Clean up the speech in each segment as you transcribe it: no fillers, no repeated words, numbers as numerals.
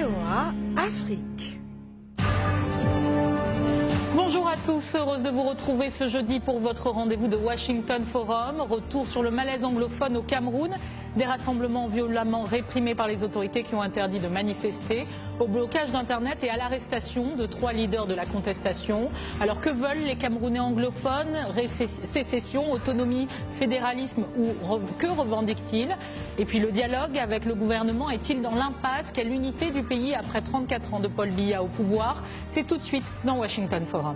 VOA Afrique. Bonjour à tous, heureuse de vous retrouver ce jeudi pour votre rendez-vous de Washington Forum. Retour sur le malaise anglophone au Cameroun, des rassemblements violemment réprimés par les autorités qui ont interdit de manifester, au blocage d'Internet et à l'arrestation de 3 leaders de la contestation. Alors que veulent les Camerounais anglophones? Sécession, autonomie, fédéralisme ou que revendiquent-ils? Et puis le dialogue avec le gouvernement est-il dans l'impasse? Quelle unité du pays après 34 ans de Paul Biya au pouvoir? C'est tout de suite dans Washington Forum.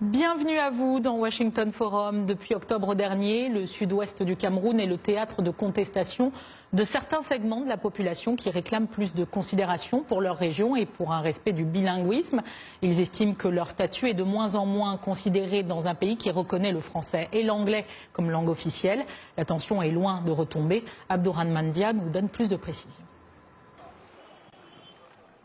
Bienvenue à vous dans Washington Forum. Depuis octobre dernier, le sud-ouest du Cameroun est le théâtre de contestation de certains segments de la population qui réclament plus de considération pour leur région et pour un respect du bilinguisme. Ils estiment que leur statut est de moins en moins considéré dans un pays qui reconnaît le français et l'anglais comme langue officielle. La tension est loin de retomber. Abdourahmane Dia nous donne plus de précisions.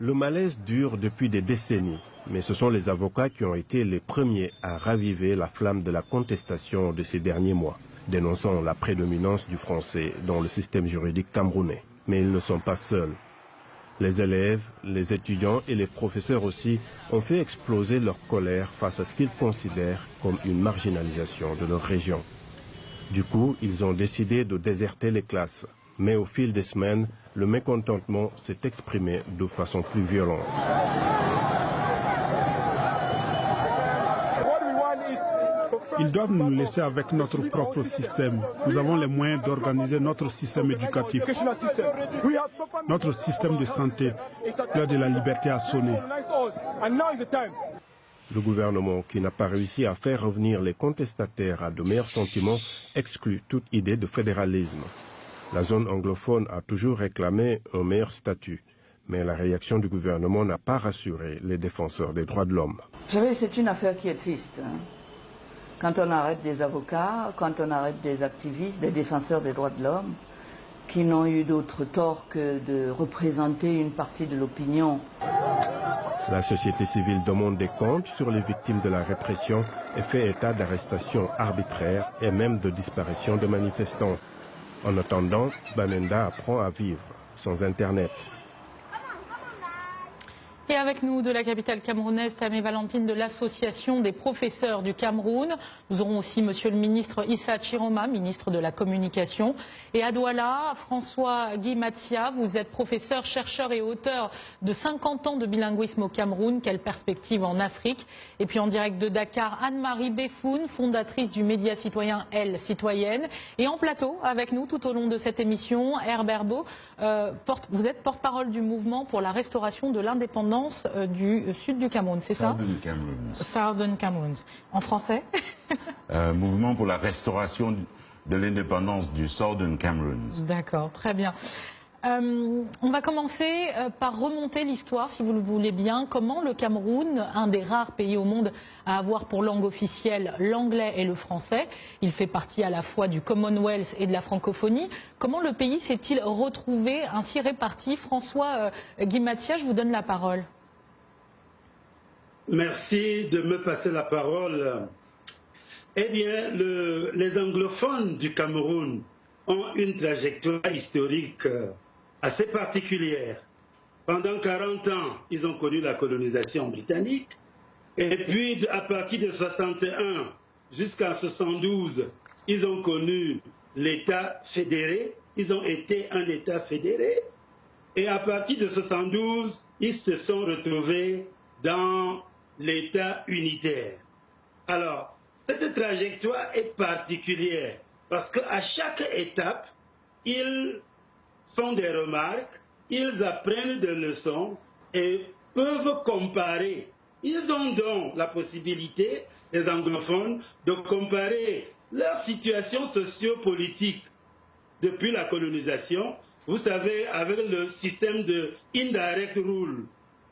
Le malaise dure depuis des décennies, mais ce sont les avocats qui ont été les premiers à raviver la flamme de la contestation de ces derniers mois, dénonçant la prédominance du français dans le système juridique camerounais. Mais ils ne sont pas seuls. Les élèves, les étudiants et les professeurs aussi ont fait exploser leur colère face à ce qu'ils considèrent comme une marginalisation de leur région. Du coup, ils ont décidé de déserter les classes. Mais au fil des semaines, le mécontentement s'est exprimé de façon plus violente. Ils doivent nous laisser avec notre propre système. Nous avons les moyens d'organiser notre système éducatif. Notre système de santé, l'heure de la liberté a sonné. Le gouvernement, qui n'a pas réussi à faire revenir les contestataires à de meilleurs sentiments, exclut toute idée de fédéralisme. La zone anglophone a toujours réclamé un meilleur statut, mais la réaction du gouvernement n'a pas rassuré les défenseurs des droits de l'homme. Vous savez, c'est une affaire qui est triste. Quand on arrête des avocats, quand on arrête des activistes, des défenseurs des droits de l'homme, qui n'ont eu d'autre tort que de représenter une partie de l'opinion. La société civile demande des comptes sur les victimes de la répression et fait état d'arrestations arbitraires et même de disparitions de manifestants. En attendant, Bamenda apprend à vivre sans Internet. Et avec nous de la capitale camerounaise, Tamé Valentine de l'Association des professeurs du Cameroun. Nous aurons aussi monsieur le ministre Issa Chiroma, ministre de la Communication. Et à Douala, François Guy Matia, vous êtes professeur, chercheur et auteur de 50 ans de bilinguisme au Cameroun. Quelle perspective en Afrique? Et puis en direct de Dakar, Anne-Marie Beffoun, fondatrice du média citoyen Elle Citoyenne. Et en plateau avec nous tout au long de cette émission, Herbert Beau, vous êtes porte-parole du mouvement pour la restauration de l'indépendance du sud du Cameroun, c'est ça? Southern Cameroons. Southern Cameroons. En français? Mouvement pour la restauration de l'indépendance du Southern Cameroons. D'accord, très bien. On va commencer par remonter l'histoire, si vous le voulez bien. Comment le Cameroun, un des rares pays au monde à avoir pour langue officielle l'anglais et le français, il fait partie à la fois du Commonwealth et de la francophonie, comment le pays s'est-il retrouvé ainsi réparti? François Guy Matia, je vous donne la parole. Merci de me passer la parole. Eh bien, les anglophones du Cameroun ont une trajectoire historique assez particulière. Pendant 40 ans, ils ont connu la colonisation britannique. Et puis, à partir de 61 jusqu'à 72, ils ont connu l'État fédéré. Ils ont été un État fédéré. Et à partir de 72, ils se sont retrouvés dans l'État unitaire. Alors, cette trajectoire est particulière parce qu'à chaque étape, ils font des remarques, ils apprennent des leçons et peuvent comparer. Ils ont donc la possibilité, les anglophones, de comparer leur situation socio-politique depuis la colonisation. Vous savez, avec le système de indirect rule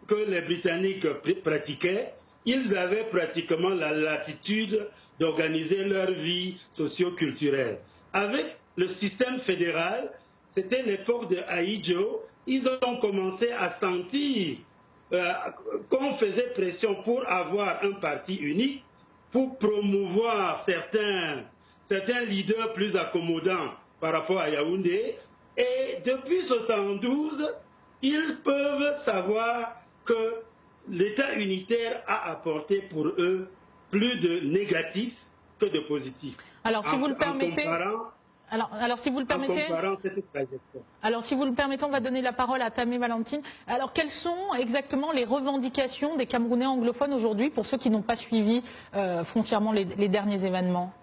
que les Britanniques pratiquaient, ils avaient pratiquement la latitude d'organiser leur vie socio-culturelle. Avec le système fédéral, c'était l'époque de Ahidjo, ils ont commencé à sentir qu'on faisait pression pour avoir un parti unique, pour promouvoir certains leaders plus accommodants par rapport à Yaoundé. Et depuis 1972, ils peuvent savoir que l'État unitaire a apporté pour eux plus de négatifs que de positifs. Alors, si vous le permettez... Alors, si vous le permettez, on va donner la parole à Tamé Valentine. Alors, quelles sont exactement les revendications des Camerounais anglophones aujourd'hui, pour ceux qui n'ont pas suivi foncièrement les derniers événements?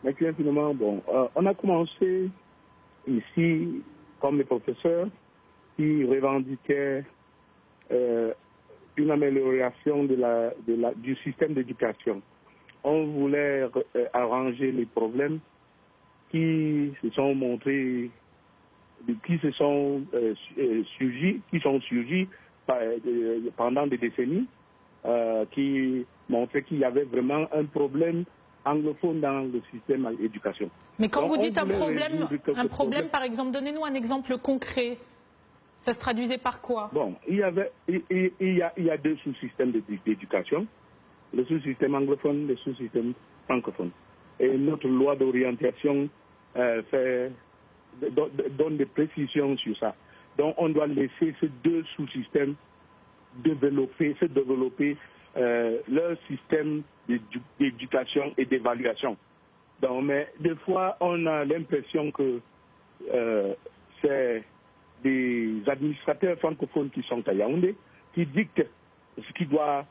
Merci infiniment. Bon, on a commencé ici comme les professeurs qui revendiquaient une amélioration du système d'éducation. On voulait arranger les problèmes qui se sont montrés, qui sont surgis pendant des décennies, qui montraient qu'il y avait vraiment un problème anglophone dans le système d'éducation. Mais quand vous dites un problème, par exemple, donnez-nous un exemple concret. Ça se traduisait par quoi? Bon, il y a deux sous-systèmes d'éducation. Le sous-système anglophone, le sous-système francophone. Et notre loi d'orientation donne des précisions sur ça. Donc on doit laisser ces deux sous-systèmes se développer leur système d'éducation et d'évaluation. Mais des fois, on a l'impression que c'est des administrateurs francophones qui sont à Yaoundé qui dictent ce qui doit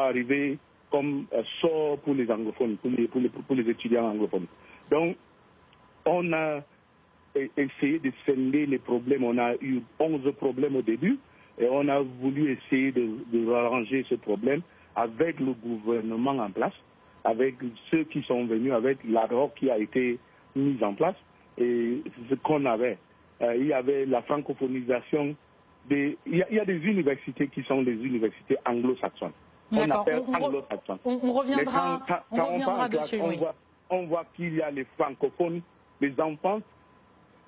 arriver comme sort pour les anglophones, pour les étudiants anglophones. Donc, on a essayé de scinder les problèmes. On a eu 11 problèmes au début et on a voulu essayer de arranger ce problème avec le gouvernement en place, avec ceux qui sont venus, avec la ROC qui a été mise en place. Et ce qu'on avait, il y avait la francophonisation. Il y a des universités qui sont des universités anglo-saxonnes. On appelle anglo-saxonnes. On reviendra dessus. On voit qu'il y a les francophones, les enfants,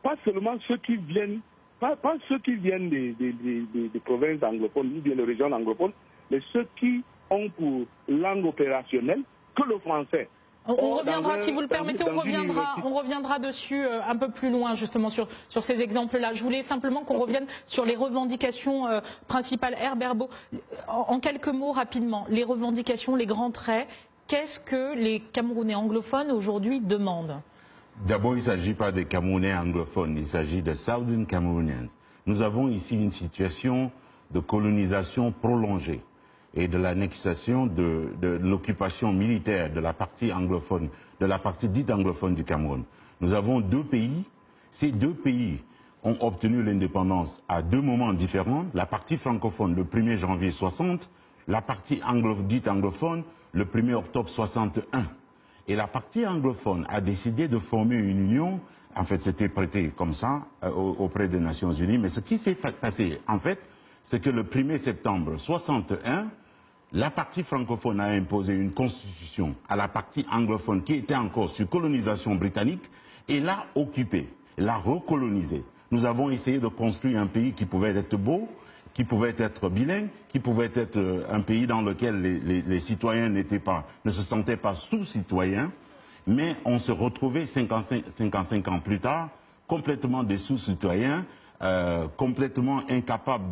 pas seulement ceux qui viennent, pas ceux qui viennent des provinces anglophones ou bien des régions anglophones, mais ceux qui ont pour langue opérationnelle que le français. On reviendra, si vous le permettez, on reviendra dessus un peu plus loin, justement, sur ces exemples-là. Je voulais simplement qu'on revienne sur les revendications principales. Herbert Beau, en quelques mots, rapidement, les revendications, les grands traits, qu'est-ce que les Camerounais anglophones aujourd'hui demandent? D'abord, il ne s'agit pas des Camerounais anglophones, il s'agit de Southern Cameroonians. Nous avons ici une situation de colonisation prolongée et de l'annexation de l'occupation militaire de la partie anglophone, de la partie dite anglophone du Cameroun. Nous avons deux pays. Ces deux pays ont obtenu l'indépendance à deux moments différents. La partie francophone le 1er janvier 60, la partie dite anglophone le 1er octobre 61. Et la partie anglophone a décidé de former une union. En fait, c'était prêté comme ça auprès des Nations Unies. Mais ce qui s'est passé, en fait, c'est que le 1er septembre 61, la partie francophone a imposé une constitution à la partie anglophone qui était encore sous colonisation britannique et l'a occupée, l'a recolonisée. Nous avons essayé de construire un pays qui pouvait être beau, qui pouvait être bilingue, qui pouvait être un pays dans lequel les citoyens ne se sentaient pas sous-citoyens, mais on se retrouvait 55 ans plus tard, complètement des sous-citoyens, complètement incapables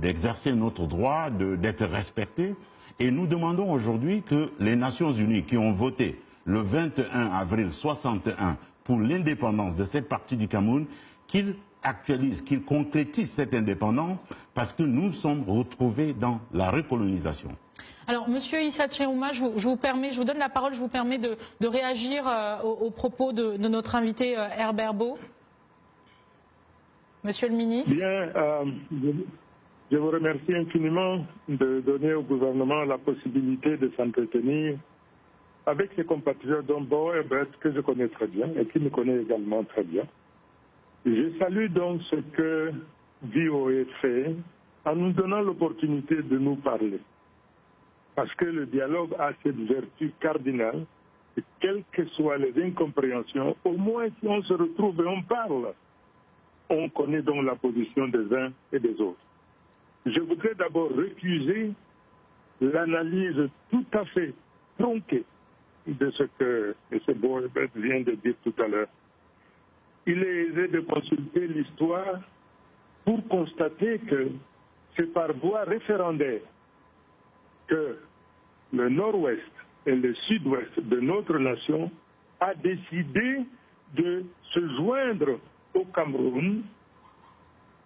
d'exercer notre droit, d'être respectés. Et nous demandons aujourd'hui que les Nations Unies qui ont voté le 21 avril 61 pour l'indépendance de cette partie du Cameroun, qu'ils actualisent, qu'ils concrétisent cette indépendance parce que nous sommes retrouvés dans la recolonisation. Alors, Monsieur Issa Chirouma, je vous donne la parole, je vous permets de réagir aux propos de notre invité Herbert Beau. Monsieur le ministre. Bien, je vous remercie infiniment de donner au gouvernement la possibilité de s'entretenir avec ses compatriotes dont Beau Herbert, que je connais très bien et qui me connaît également très bien. Je salue donc ce que VOA fait en nous donnant l'opportunité de nous parler. Parce que le dialogue a cette vertu cardinale, et quelles que soient les incompréhensions, au moins si on se retrouve et on parle, on connaît donc la position des uns et des autres. Je voudrais d'abord récuser l'analyse tout à fait tronquée de ce que M. Boebert vient de dire tout à l'heure. Il est aisé de consulter l'histoire pour constater que c'est par voie référendaire que le nord-ouest et le sud-ouest de notre nation a décidé de se joindre au Cameroun,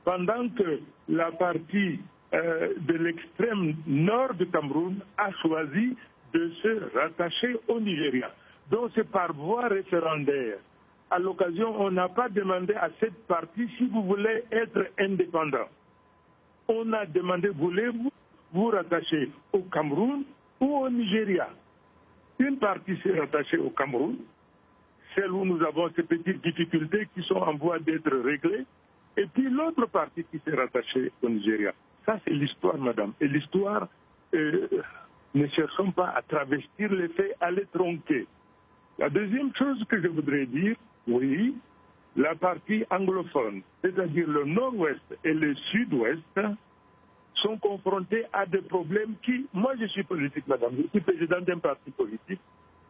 pendant que la partie de l'extrême nord du Cameroun a choisi de se rattacher au Nigeria. Donc c'est par voie référendaire. À l'occasion, on n'a pas demandé à cette partie si vous voulez être indépendant. On a demandé, voulez-vous vous rattacher au Cameroun ou au Nigeria? Une partie s'est rattachée au Cameroun, celle où nous avons ces petites difficultés qui sont en voie d'être réglées, et puis l'autre partie qui s'est rattachée au Nigeria. Ça, c'est l'histoire, madame. Et l'histoire, ne cherchons pas à travestir les faits, à les tronquer. La deuxième chose que je voudrais dire, oui, la partie anglophone, c'est-à-dire le nord-ouest et le sud-ouest, sont confrontés à des problèmes qui... Moi, je suis politique, madame. Je suis président d'un parti politique.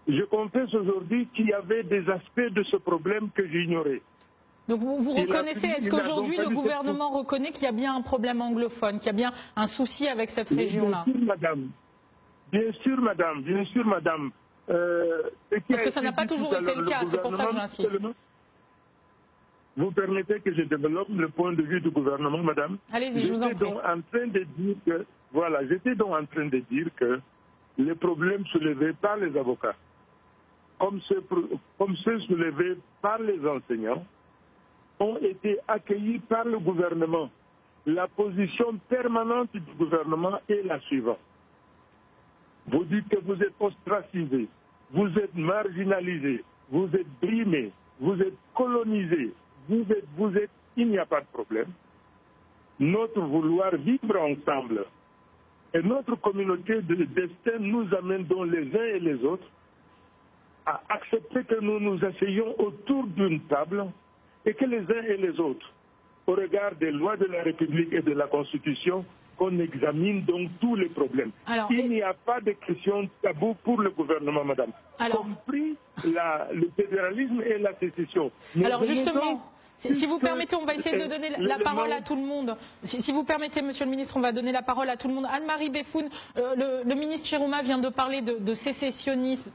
Je confesse aujourd'hui qu'il y avait des aspects de ce problème que j'ignorais. Donc vous reconnaissez, est-ce qu'aujourd'hui le gouvernement reconnaît qu'il y a bien un problème anglophone, qu'il y a bien un souci avec cette région-là? Bien sûr, madame. Bien sûr, madame. Bien sûr, madame. Parce que ça n'a pas toujours été le cas, c'est pour ça que j'insiste. Vous permettez que je développe le point de vue du gouvernement, madame? Allez-y, je vous en prie. J'étais donc en train de dire que, voilà, j'étais donc en train de dire que les problèmes soulevés par les avocats, comme ceux soulevés par les enseignants, ont été accueillis par le gouvernement. La position permanente du gouvernement est la suivante. Vous dites que vous êtes ostracisés, vous êtes marginalisés, vous êtes brimés, vous êtes colonisés, il n'y a pas de problème. Notre vouloir vivre ensemble et notre communauté de destin nous amène donc les uns et les autres à accepter que nous nous asseyions autour d'une table et que les uns et les autres, au regard des lois de la République et de la Constitution, qu'on examine donc tous les problèmes. Il n'y a pas de question tabou pour le gouvernement, madame, compris le fédéralisme et la sécession. Mais alors justement, si vous permettez, on va essayer de donner la parole à tout le monde. Si vous permettez, monsieur le ministre, on va donner la parole à tout le monde. Anne-Marie Beffoun, le ministre Chirouma vient de parler de sécessionnisme,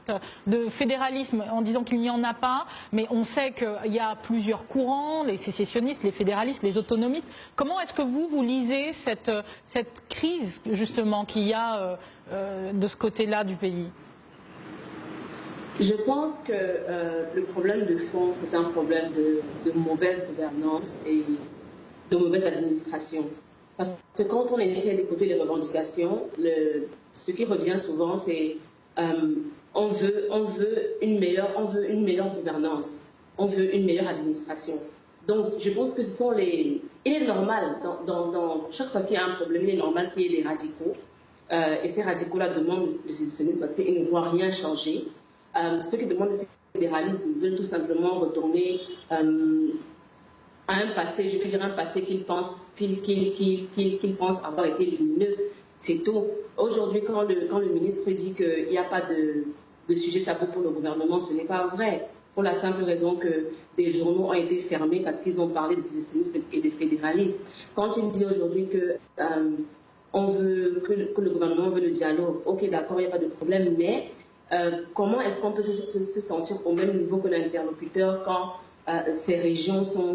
de fédéralisme, en disant qu'il n'y en a pas. Mais on sait qu'il y a plusieurs courants, les sécessionnistes, les fédéralistes, les autonomistes. Comment est-ce que vous lisez cette crise, justement, qu'il y a de ce côté-là du pays ? Je pense que le problème de fond, c'est un problème de mauvaise gouvernance et de mauvaise administration. Parce que quand on essaie d'écouter les revendications, ce qui revient souvent, c'est on veut une meilleure gouvernance, on veut une meilleure administration. Donc, je pense que ce sont les... Il est normal, dans chaque fois qu'il y a un problème, il est normal qu'il y ait des radicaux. Et ces radicaux-là demandent le sécessionnisme parce qu'ils ne voient rien changer. Ceux qui demandent le fédéralisme veulent tout simplement retourner à un passé, je dirais un passé qu'ils pensent avoir été lumineux. C'est tout. Aujourd'hui, quand le ministre dit qu'il n'y a pas de sujet tabou pour le gouvernement, ce n'est pas vrai. Pour la simple raison que des journaux ont été fermés parce qu'ils ont parlé de sécessionnisme et de fédéralisme. Quand il dit aujourd'hui que le gouvernement veut le dialogue, ok, d'accord, il n'y a pas de problème, mais comment est-ce qu'on peut se sentir au même niveau que l'interlocuteur quand ces régions sont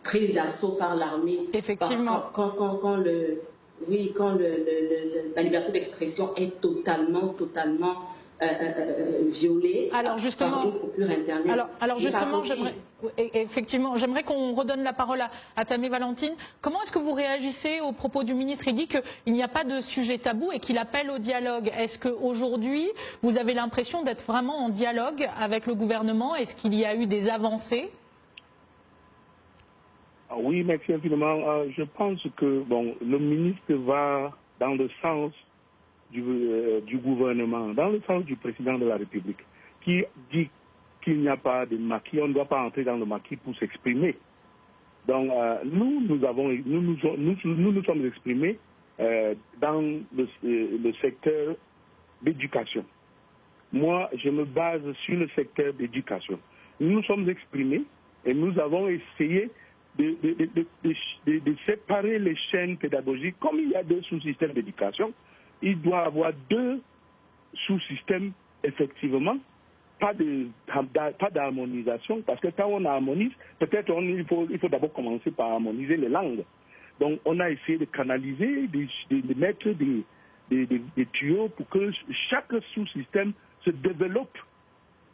prises d'assaut par l'armée? Effectivement. Quand la liberté d'expression est totalement violée par une coupure Internet. Alors justement, j'aimerais qu'on redonne la parole à Tamé Valentine. Comment est-ce que vous réagissez aux propos du ministre? Il dit qu'il n'y a pas de sujet tabou et qu'il appelle au dialogue. Est-ce qu'aujourd'hui, vous avez l'impression d'être vraiment en dialogue avec le gouvernement? Est-ce qu'il y a eu des avancées? Oui, merci infiniment. Je pense que le ministre va dans le sens du gouvernement, dans le sens du président de la République, qui s'il n'y a pas de maquis, on ne doit pas entrer dans le maquis pour s'exprimer. Donc nous nous sommes exprimés dans le secteur d'éducation. Moi, je me base sur le secteur d'éducation. Nous nous sommes exprimés et nous avons essayé de séparer les chaînes pédagogiques. Comme il y a 2 sous-systèmes d'éducation, il doit y avoir 2 sous-systèmes, effectivement, pas d'harmonisation, parce que quand on harmonise, peut-être il faut d'abord commencer par harmoniser les langues. Donc on a essayé de canaliser, de mettre des tuyaux pour que chaque sous-système se développe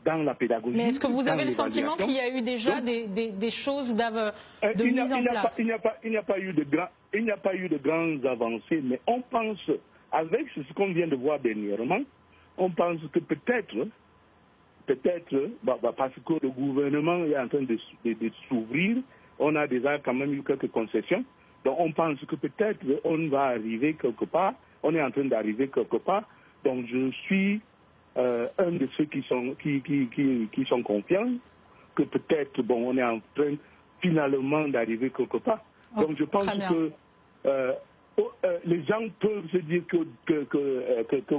dans la pédagogie. Mais est-ce que vous avez le sentiment qu'il y a eu déjà des choses de mise en place? Il n'y a pas eu de grandes avancées, mais on pense, avec ce qu'on vient de voir dernièrement, on pense que peut-être, parce que le gouvernement est en train de s'ouvrir, on a déjà quand même eu quelques concessions, donc on pense que peut-être on va arriver quelque part, on est en train d'arriver quelque part, donc je suis un de ceux qui sont confiants, que peut-être, on est en train finalement d'arriver quelque part. Donc je pense que les gens peuvent se dire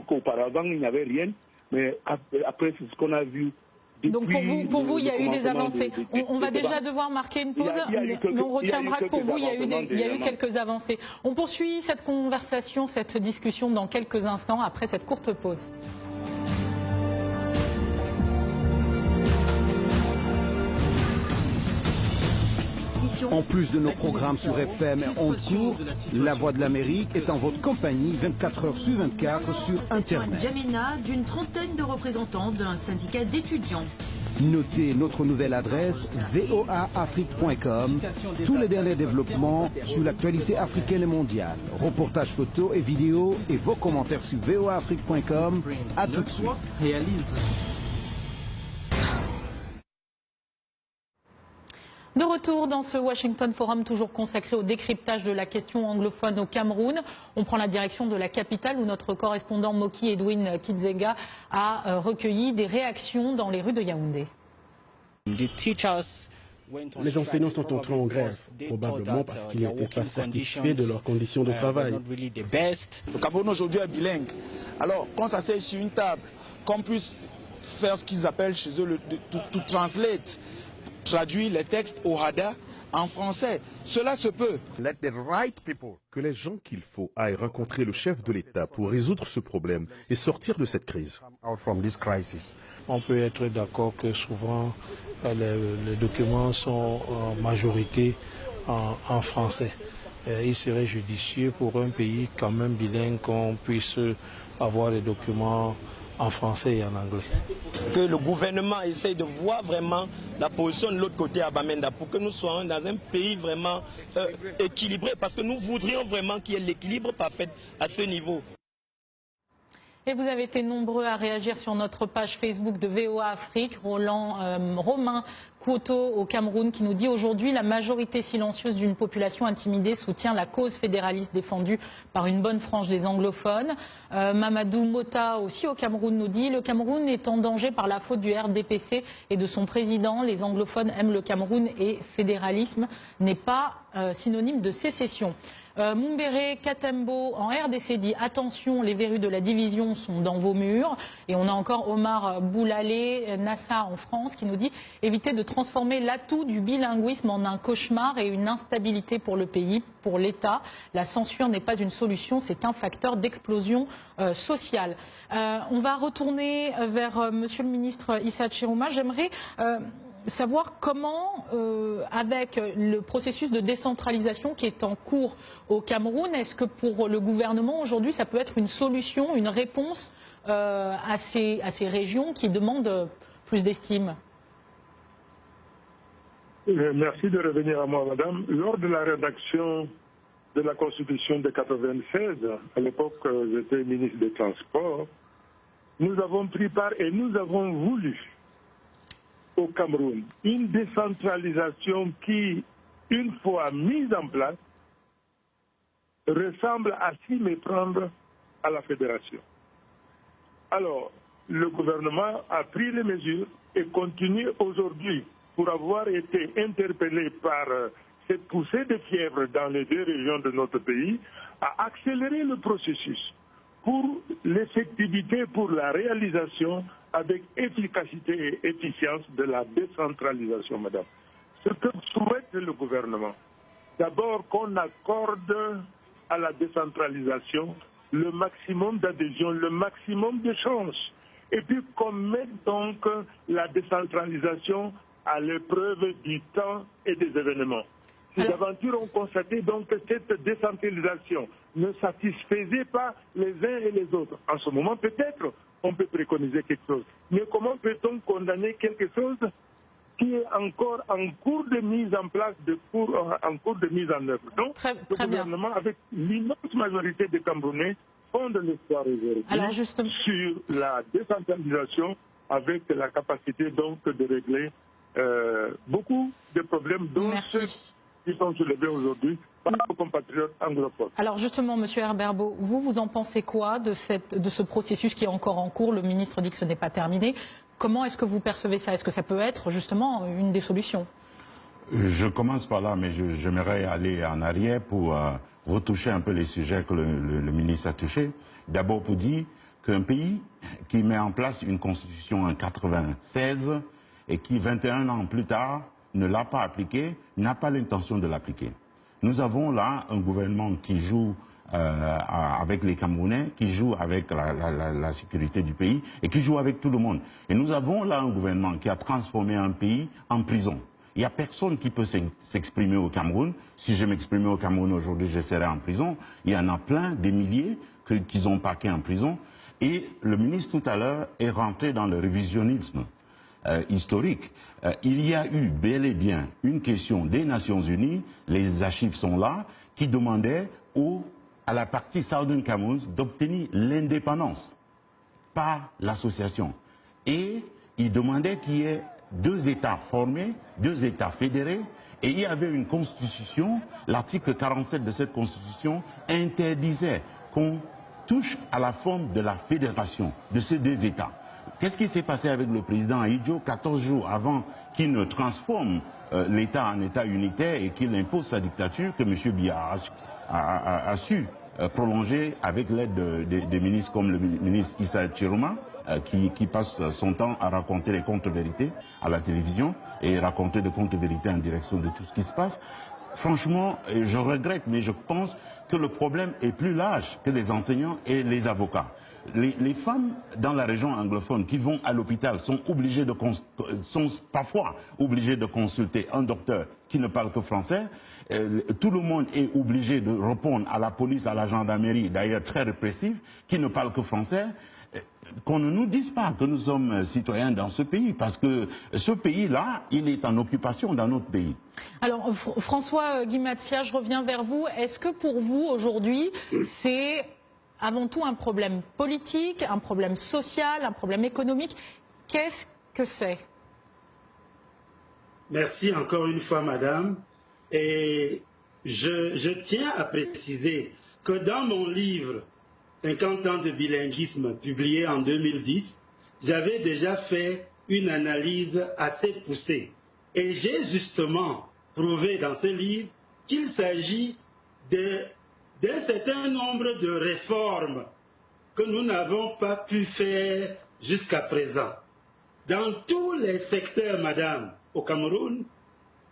qu'auparavant il n'y avait rien, mais après c'est ce qu'on a vu. Donc pour vous, il y a eu des avancées. On va déjà devoir marquer une pause, mais on retiendra que pour vous, il y a eu quelques avancées. On poursuit cette conversation, cette discussion dans quelques instants après cette courte pause. En plus de nos programmes sur FM et ondes courtes, La Voix de l'Amérique est en votre compagnie 24 heures sur 24 sur Internet. Djamena, d'une trentaine de représentants d'un syndicat d'étudiants. Notez notre nouvelle adresse voaafrique.com. Tous les derniers développements sur l'actualité africaine et mondiale. Reportages photos et vidéos et vos commentaires sur voaafrique.com. À tout de suite. De retour dans ce Washington Forum, toujours consacré au décryptage de la question anglophone au Cameroun. On prend la direction de la capitale où notre correspondant Moki Edwin Kizega a recueilli des réactions dans les rues de Yaoundé. Les enseignants sont entrés en grève, probablement parce qu'ils n'étaient pas satisfaits de leurs conditions de travail. Le Cameroun aujourd'hui est bilingue. Alors, quand ça s'est sur une table, qu'on puisse faire ce qu'ils appellent chez eux le to translate, traduire les textes au Hada en français. Cela se peut. Let the right people. Que les gens qu'il faut aillent rencontrer le chef de l'État pour résoudre ce problème et sortir de cette crise. On peut être d'accord que souvent les documents sont en majorité en français. Il serait judicieux pour un pays quand même bilingue qu'on puisse avoir les documents en français et en anglais. Que le gouvernement essaye de voir vraiment la position de l'autre côté à Bamenda pour que nous soyons dans un pays vraiment équilibré, parce que nous voudrions vraiment qu'il y ait l'équilibre parfait à ce niveau. Et vous avez été nombreux à réagir sur notre page Facebook de VOA Afrique. Romain Couteau au Cameroun qui nous dit aujourd'hui la majorité silencieuse d'une population intimidée soutient la cause fédéraliste défendue par une bonne frange des anglophones. Mamadou Mota aussi au Cameroun nous dit le Cameroun est en danger par la faute du RDPC et de son président. Les anglophones aiment le Cameroun et fédéralisme n'est pas synonyme de sécession. Mumbere Katembo en RDC dit attention, les verrues de la division sont dans vos murs. Et on a encore Omar Boulalé Nassa en France qui nous dit évitez de transformer l'atout du bilinguisme en un cauchemar et une instabilité pour le pays, pour l'État. La censure n'est pas une solution, c'est un facteur d'explosion sociale. On va retourner vers Monsieur le ministre Issa Chiroma. J'aimerais savoir comment, avec le processus de décentralisation qui est en cours au Cameroun, est-ce que pour le gouvernement aujourd'hui, ça peut être une solution, une réponse à ces régions qui demandent plus d'estime? Merci de revenir à moi, madame. Lors de la rédaction de la Constitution de 1996, à l'époque, j'étais ministre des Transports, nous avons pris part et nous avons voulu au Cameroun une décentralisation qui, une fois mise en place, ressemble à s'y méprendre à la fédération. Alors, le gouvernement a pris les mesures et continue aujourd'hui, pour avoir été interpellé par cette poussée de fièvre dans les 2 régions de notre pays, à accélérer le processus pour l'effectivité, pour la réalisation avec efficacité et efficience de la décentralisation, madame. Ce que souhaite le gouvernement, d'abord qu'on accorde à la décentralisation le maximum d'adhésion, le maximum d'échanges, et puis qu'on mette donc la décentralisation à l'épreuve du temps et des événements. Les aventures ont constaté donc que cette décentralisation ne satisfaisait pas les uns et les autres. En ce moment, peut-être, on peut préconiser quelque chose. Mais comment peut-on condamner quelque chose qui est encore en cours de mise en place, en cours de mise en œuvre? Donc, le gouvernement, avec l'immense majorité des Camerounais, font de l'espoir aujourd'hui sur la décentralisation, avec la capacité donc de régler beaucoup de problèmes dont ceux qui sont soulevés aujourd'hui par nos compatriotes anglophones. Alors justement, M. Herberbeau, vous en pensez quoi de ce processus qui est encore en cours? Le ministre dit que ce n'est pas terminé. Comment est-ce que vous percevez ça? Est-ce que ça peut être justement une des solutions? Je commence par là, mais j'aimerais aller en arrière pour retoucher un peu les sujets que le ministre a touchés. D'abord pour dire qu'un pays qui met en place une constitution en 1996 et qui, 21 ans plus tard, ne l'a pas appliquée, n'a pas l'intention de l'appliquer. Nous avons là un gouvernement qui joue avec les Camerounais, qui joue avec la sécurité du pays et qui joue avec tout le monde. Et nous avons là un gouvernement qui a transformé un pays en prison. Il n'y a personne qui peut s'exprimer au Cameroun. Si je m'exprimais au Cameroun aujourd'hui, je serais en prison. Il y en a plein, des milliers, qu'ils ont paqués en prison. Et le ministre tout à l'heure est rentré dans le révisionnisme historique. Il y a eu bel et bien une question des Nations Unies, les archives sont là, qui demandait à la partie Southern Cameroun d'obtenir l'indépendance par l'association. Et il demandait qu'il y ait 2 États formés, 2 États fédérés, et il y avait une constitution, l'article 47 de cette constitution interdisait qu'on touche à la forme de la fédération de ces 2 États. Qu'est-ce qui s'est passé avec le président Ahidjo 14 jours avant qu'il ne transforme l'État en État unitaire et qu'il impose sa dictature, que M. Biya a su prolonger avec l'aide des ministres comme le ministre Issa Chiroma, qui passe son temps à raconter les contre-vérités à la télévision et raconter des contre-vérités en direction de tout ce qui se passe. Franchement, je regrette, mais je pense que le problème est plus large que les enseignants et les avocats. Les femmes dans la région anglophone qui vont à l'hôpital sont parfois obligées de consulter un docteur qui ne parle que français. Tout le monde est obligé de répondre à la police, à la gendarmerie, d'ailleurs très répressive, qui ne parle que français. Qu'on ne nous dise pas que nous sommes citoyens dans ce pays, parce que ce pays-là, il est en occupation dans notre pays. Alors, François Guimatia, je reviens vers vous. Est-ce que pour vous, aujourd'hui, c'est avant tout un problème politique, un problème social, un problème économique? Qu'est-ce que c'est? Merci encore une fois, madame. Et je tiens à préciser que dans mon livre 50 ans de bilinguisme, publié en 2010, j'avais déjà fait une analyse assez poussée. Et j'ai justement prouvé dans ce livre qu'il s'agit d'un certain nombre de réformes que nous n'avons pas pu faire jusqu'à présent. Dans tous les secteurs, madame, au Cameroun,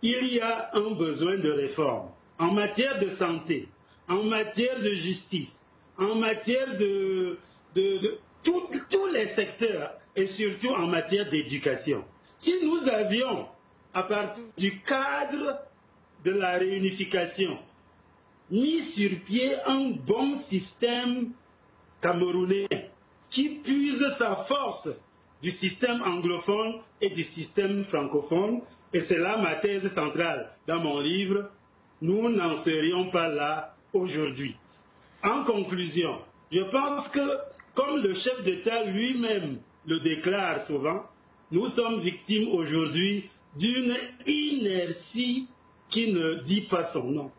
il y a un besoin de réforme. En matière de santé, en matière de justice, en matière de tous les secteurs et surtout en matière d'éducation. Si nous avions, à partir du cadre de la réunification, mis sur pied un bon système camerounais qui puise sa force du système anglophone et du système francophone, et c'est là ma thèse centrale dans mon livre, nous n'en serions pas là aujourd'hui. En conclusion, je pense que, comme le chef d'État lui-même le déclare souvent, nous sommes victimes aujourd'hui d'une inertie qui ne dit pas son nom.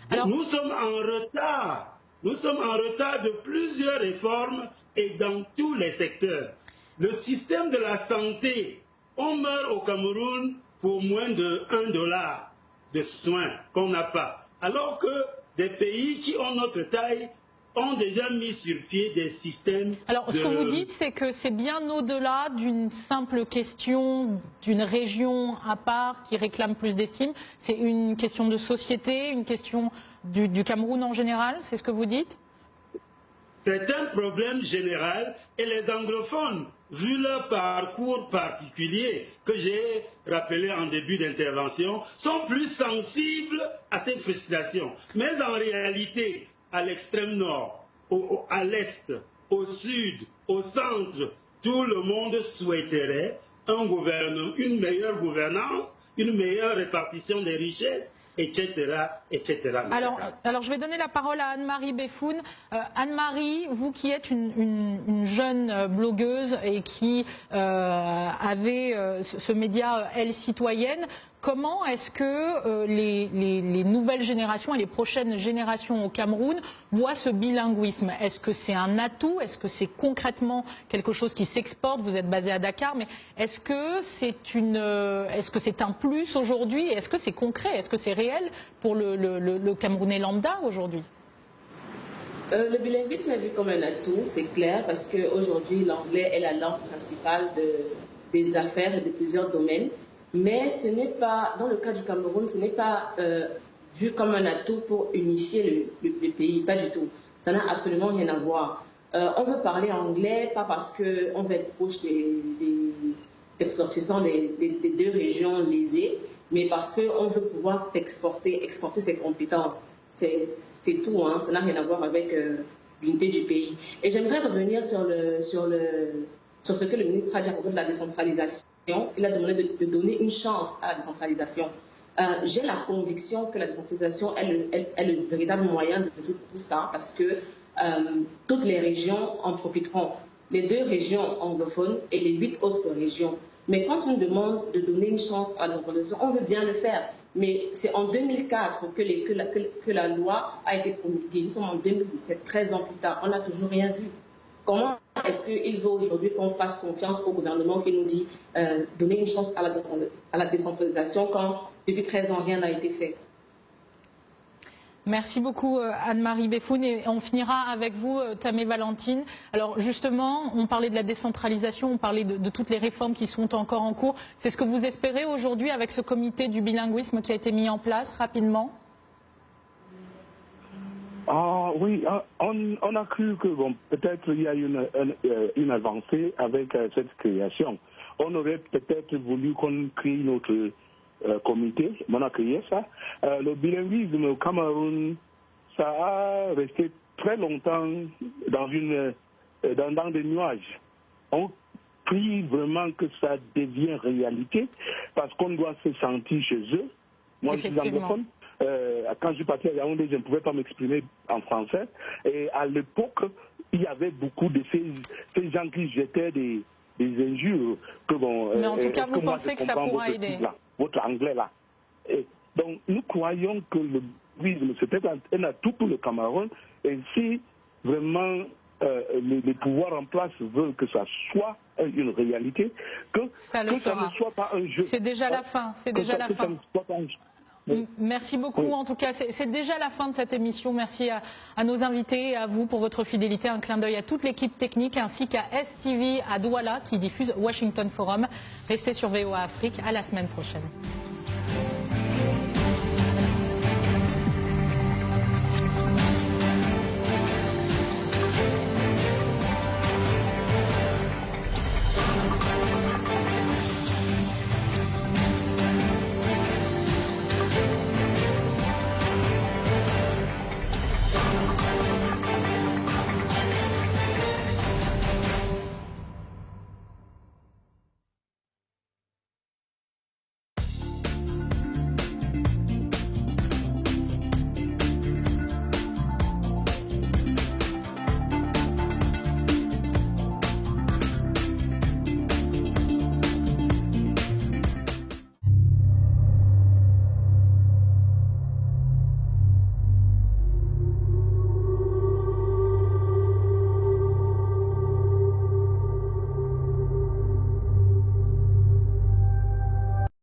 Alors, nous sommes en retard. Nous sommes en retard de plusieurs réformes et dans tous les secteurs. le système de la santé, on meurt au Cameroun pour moins de $1 de soins qu'on n'a pas. Alors que des pays qui ont notre taille ont déjà mis sur pied des systèmes. Alors, ce que vous dites, c'est que c'est bien au-delà d'une simple question d'une région à part qui réclame plus d'estime. C'est une question de société, une question du Cameroun en général, c'est ce que vous dites? C'est un problème général et les anglophones, vu leur parcours particulier que j'ai rappelé en début d'intervention, sont plus sensibles à ces frustrations. Mais en réalité, à l'extrême nord, à l'est, au sud, au centre, tout le monde souhaiterait une meilleure gouvernance, une meilleure répartition des richesses, etc., etc. Alors, je vais donner la parole à Anne-Marie Beffoun. Anne-Marie, vous qui êtes une jeune blogueuse et qui avez ce média Elle Citoyenne, comment est-ce que les nouvelles générations et les prochaines générations au Cameroun voient ce bilinguisme? Est-ce que c'est un atout? Est-ce que c'est concrètement quelque chose qui s'exporte? Vous êtes basé à Dakar, mais est-ce que c'est un plus aujourd'hui? Est-ce que c'est concret? Est-ce que c'est réel pour le Camerounais lambda aujourd'hui? Le bilinguisme est vu comme un atout, c'est clair, parce qu'aujourd'hui, l'anglais est la langue principale des affaires et de plusieurs domaines. Mais ce n'est pas, dans le cas du Cameroun, ce n'est pas vu comme un atout pour unifier le pays, pas du tout. Ça n'a absolument rien à voir. On veut parler anglais, pas parce qu'on veut être proche des ressortissants des deux régions lésées, mais parce qu'on veut pouvoir exporter ses compétences. C'est tout, hein, ça n'a rien à voir avec l'unité du pays. Et j'aimerais revenir sur ce que le ministre a dit à propos de la décentralisation. Il a demandé de donner une chance à la décentralisation. J'ai la conviction que la décentralisation est le véritable moyen de résoudre tout ça parce que toutes les régions en profiteront. Les 2 régions anglophones et les 8 autres régions. Mais quand on nous demande de donner une chance à la décentralisation, on veut bien le faire. Mais c'est en 2004 que la loi a été promulguée. Nous sommes en 2017, 13 ans plus tard. On n'a toujours rien vu. Comment est-ce qu'il veut aujourd'hui qu'on fasse confiance au gouvernement qui nous dit donner une chance à la décentralisation quand depuis 13 ans rien n'a été fait? Merci beaucoup Anne-Marie Beffoun et on finira avec vous Tamé Valentine. Alors justement, on parlait de la décentralisation, on parlait de toutes les réformes qui sont encore en cours. C'est ce que vous espérez aujourd'hui avec ce comité du bilinguisme qui a été mis en place rapidement? Ah oui, on a cru que bon, peut-être il y a une avancée avec cette création. On aurait peut-être voulu qu'on crée notre comité, on a créé ça. Le bilinguisme au Cameroun, ça a resté très longtemps dans des nuages. On prie vraiment que ça devienne réalité parce qu'on doit se sentir chez eux. Moi, je suis anglophone. Quand je suis parti à Yaoundé, je ne pouvais pas m'exprimer en français. Et à l'époque, il y avait beaucoup de ces gens qui jetaient des injures. Que bon, mais en tout cas, vous pensez que ça pourra aider votre anglais là. Et donc, nous croyons que le bilinguisme, c'est un atout pour le Cameroun. Et si vraiment les pouvoirs en place veulent que ça soit une réalité, que ça ne soit pas un jeu. C'est déjà la fin. C'est déjà la fin. Merci beaucoup. En tout cas, c'est déjà la fin de cette émission. Merci à nos invités et à vous pour votre fidélité. Un clin d'œil à toute l'équipe technique ainsi qu'à STV à Douala qui diffuse Washington Forum. Restez sur VOA Afrique. À la semaine prochaine.